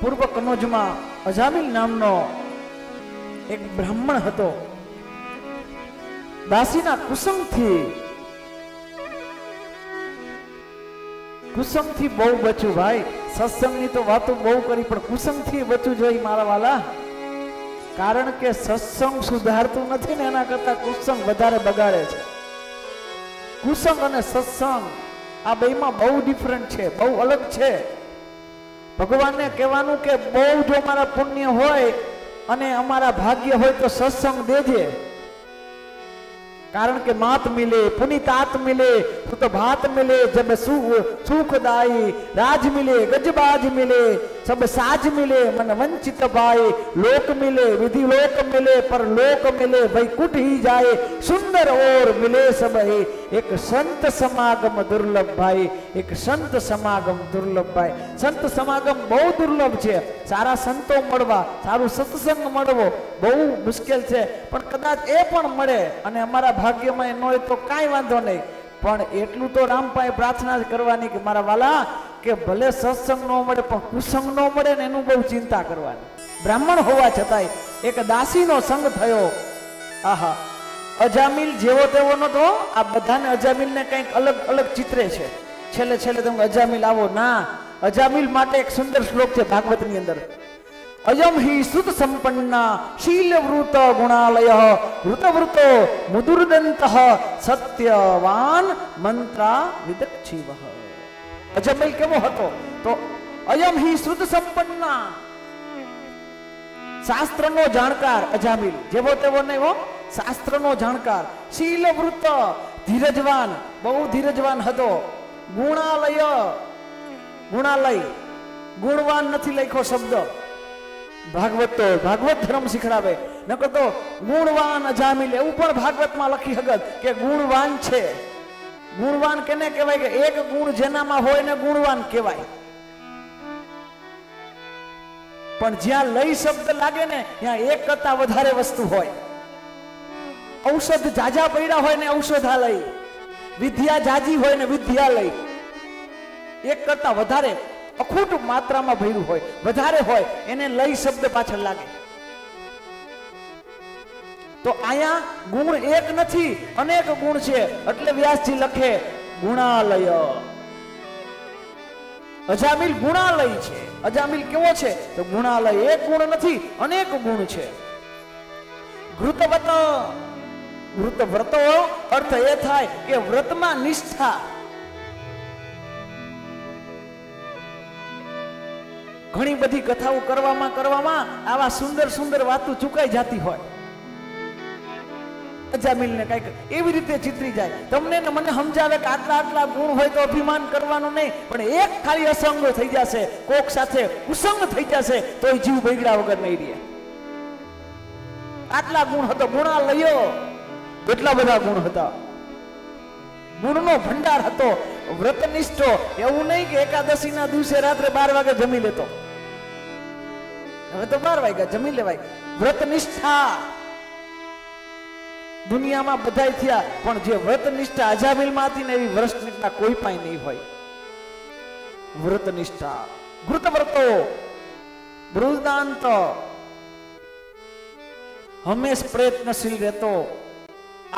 પૂર્વ કનોજમાં અજામિલ નામનો એક બ્રાહ્મણ હતો. દાસીના કુસંગથી બહુ બચ્યું ભાઈ. સત્સંગની તો વાતો બહુ કરી, પણ કુસંગથી બચવું જોઈએ મારા વાલા. કારણ કે સત્સંગ સુધારતું નથી ને એના કરતા કુસંગ વધારે બગાડે છે. કુસંગ અને સત્સંગ આ બેમાં બહુ ડિફરન્ટ છે, બહુ અલગ છે. ભગવાનને કહેવાનું કે બહુ જો અમારા પુણ્ય હોય અને અમારા ભાગ્ય હોય તો સત્સંગ દેજે. कारण के मात मिले पुनीतात मिले तो भात मिले जब सुखदाई राज मिले गजबाज मिले सब साज मिले मन वंचित पाए लोक मिले विधि लोक मिले पर लोक मिले वैकुंठ ही जाए सुंदर और मिले सब है. एक संत समागम दुर्लभ भाई, एक संत समागम दुर्लभ भाई. संत समागम बहु दुर्लभ है. सारा संतो मळवा, सारू सत्संग मळवो बहु मुश्किल है, पण कदाच ए पण मळे अने अमारा भाग्यमां न होय तो काई वांधो नहीं. पण एटલું તો રામપાએ પ્રાર્થના કરવાની કે મારા વાલા કે ભલે સત્સંગ ન મળે પણ કુસંગ ન મળે ને એનું બહુ ચિંતા કરવાની. બ્રાહ્મણ હોવા છતાંય એક દાસીનો સંગ થયો. આહા, અજામિલ જેવો તેવો નતો. આ બધાને અજામિલને કંઈક અલગ અલગ ચિત્રે છે. છેલ્લે છેલ્લે તમે અજામિલ આવો ના. અજામિલ માટે એક સુંદર શ્લોક છે ભાગવતની અંદર. अयम ही सुत संपन्ना शील वृत गुणालय वृतवृतो मुदुर्दंत सत्यवान मंत्रा विदक्षिव. अजमिल केवो हतो तो अयम ही सुत संपन्ना शास्त्र नो जाणकार अजामिल जेवो तेवो नहीं हो. शास्त्र नो जाणकार, शील वृत धीरजवान, बहु धीरजवान हतो. गुणालय, गुणालय गुणवान નથી લખ્યો શબ્દ. ભાગવત તો ભાગવત ધર્મ શીખડાવે, નકર તો ગુણવાન અજામિલ એવું પણ ભાગવતમાં લખી હગત કે ગુણવાન છે. ગુણવાન કેને કહેવાય કે એક ગુણ જેનામાં હોય ને ગુણવાન કહેવાય. પણ જ્યાં લય શબ્દ લાગે ને ત્યાં એક કરતા વધારે વસ્તુ હોય. ઔષધ જાજા પડ્યા હોય ને ઔષધાલય, વિદ્યા જાજી હોય ને વિદ્યાલય. એક કરતા વધારે અખૂટ માત્રામાં ભર્યું હોય, વધારે હોય એને લય શબ્દ પાછળ લાગે. તો અહીંયા ગુણ એક નથી, અનેક ગુણ છે. એટલે વ્યાસજી લખે ગુણાલય. અજામિલ ગુણાલય છે. અજામિલ કેવો છે તો ગુણાલય. એક ગુણ નથી, અનેક ગુણ છે. ઘૃતવ્રત, ઘૃતવ્રતો અર્થ એ થાય કે વ્રતમાં નિષ્ઠા. ઘણી બધી કથાઓ કરવામાં આવા સુંદર સુંદર વાતો ચૂકાઈ જતી હોય. અજામિલને કઈક એવી રીતે ચિતરી જાય. તમને ને મને સમજાવે કે આટલા આટલા ગુણ હોય તો અભિમાન કરવાનું નહીં, પણ એક ખાલી અસંગ થઈ જશે, કોક સાથે કુસંગ થઈ જશે તો જીવ બગડ્યા વગર નહીં રહે. આટલા ગુણ હતો ગુણાલયો, એટલા બધા ગુણ હતા. ગુણનો ભંડાર હતો. વ્રતનિષ્ઠો, એવું નહીં કે એકાદશીના દિવસે રાત્રે 12 વાગે જમી લેતો. હવે તો 12 વાગ્યા જમી લેવાય. વ્રતનિષ્ઠા દુનિયામાં બધાય થયા, પણ જે વ્રતનિષ્ઠા અજામિલમાં હતી ને એવી વ્રતનિષ્ઠા કોઈ પાસે નહીં હોય. વ્રતનિષ્ઠા, ઘૃતવ્રતો, બૃહદાંત, હંમેશ પ્રયત્નશીલ રહેતો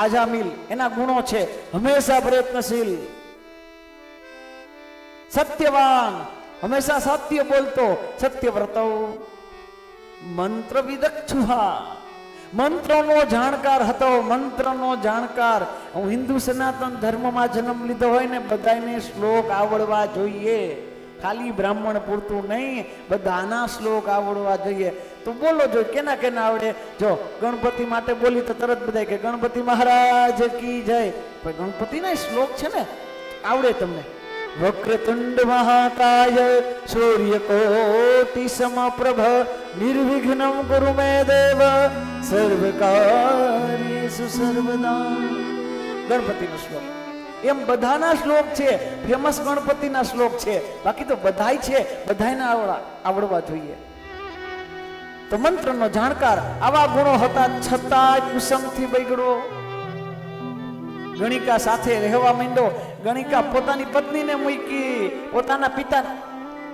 આજામિલ. એના ગુણો છે હંમેશા પ્રયત્નશીલ. સત્યવાન, હંમેશા સત્ય બોલતો. સત્યવ્રતો, મંત્ર વિદક્ષુહા, મંત્રનો જાણકાર હતો. મંત્રનો જાણકાર. હું હિન્દુ સનાતન ધર્મમાં જન્મ લીધો હોય ને બધાને શ્લોક આવડવા જોઈએ. ખાલી બ્રાહ્મણ પૂરતું નહીં, બધાના શ્લોક આવડવા જોઈએ. તો બોલો જો કેના કેના આવડે. જો ગણપતિ માટે બોલી તો તરત બધા કે ગણપતિ મહારાજ કી જય. પણ ગણપતિના શ્લોક છે ને આવડે તમને. વક્રતુંડ મહાકાય સૂર્યકોટિ સમપ્રભ નિર્વિઘ્નમ કુરુ મે દેવ સર્વકાર્યેષુ સર્વદા. ગણપતિનો શ્લોક એમ બધાના શ્લોક છે. ફેમસ ગણપતિના શ્લોક છે. બાકી તો બધાય છે, બધાયને આવડવા જોઈએ. તો મંત્રનો જાણકાર. આવા ગુણો હતા છતાં કુસંગથી બગડો. ગણિકા સાથે રહેવા માંડ્યો. ગણિકા પોતાની પત્નીને મૂકી, પોતાના પિતા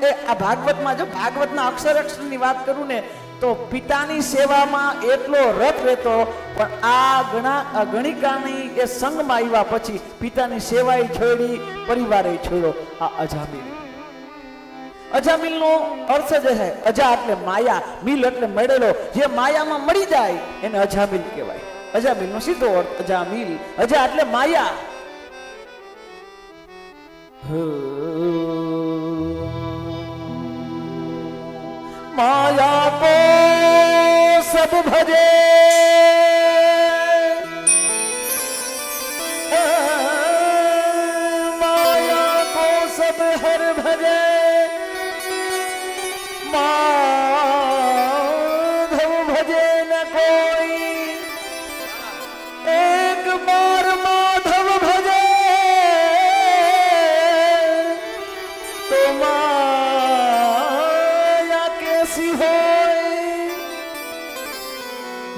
એ આ ભાગવતમાં જો ભાગવતના અક્ષર અક્ષરની વાત કરું ને તો પિતાની સેવામાં એટલો રત રહેતો, પણ આ ગણિકાની એ સંગમાં આવ્યા પછી પિતાની સેવાએ છોડી, પરિવારે છોડ્યો. આ અજામિલ. અજામિલનો અર્થ જ છે અજા એટલે માયા, મિલ એટલે મળેલો. જે માયામાં મળી જાય એને અજામિલ કહેવાય. અજામિલનો સીધો અર્થ અજામિલ. અજા એટલે માયા. माया को सब भजे, माया को सब हर भजे, माधव भजे न कोई, एक बार माधव भजे तो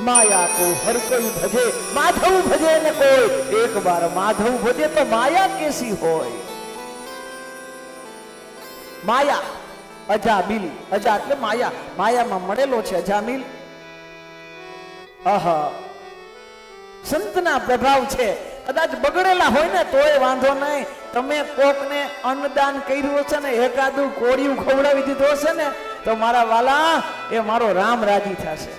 माया को हर कोई भजे, माधव भजे न कोई, एक बार माधव भजे तो माया कैसी होय. माया અજામિલ. અજા એટલે માયા, માયામાં મળેલો છે અજામિલ. આહા, સંતના પ્રભાવ છે. કદાચ બગડેલા હોય ને તોય વાંધો નહીં. તમે કોકને અન્નદાન કર્યું છે ને, એકાદું કોળિયું ખવડાવી દીધું હશે ને, તો મારા વાલા એ મારો રામ રાજી થશે.